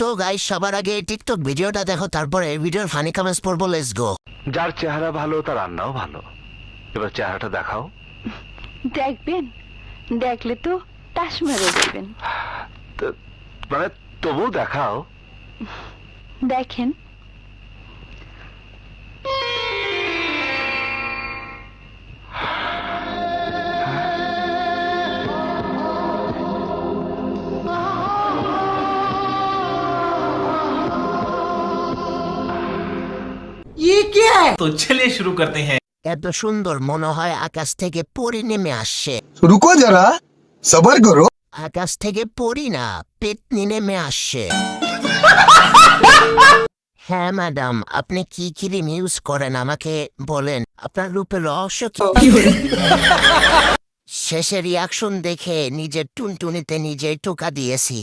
তো গাইস, সবার আগে টিকটক ভিডিওটা দেখো, তারপরে ভিডিওর ফানি কমেন্টস পড়বো। Let's go. যার চেহারা ভালো তার রান্নাও ভালো। এবার চেহারাটা দেখাও। দেখবেন, দেখলে তো তাস মেরে দেবেন। মানে তবু দেখাও। দেখেন, तो चलिए शुरू करते हैं। এত সুন্দর মনে হয় আকাশ থেকে পরি নেমে আসছে। रुको जरा सबर करो। আকাশ থেকে পরি না, পেতনি নেমে আসছে। হ্যাঁ ম্যাডাম, আপনি কি ক্রিম ইউজ করেন আমাকে বলেন, আপনার রূপের রহস্য কি? শেষের রিয়াকশন দেখে নিজের টুনটুনিতে নিজেই টোকা দিয়েছি।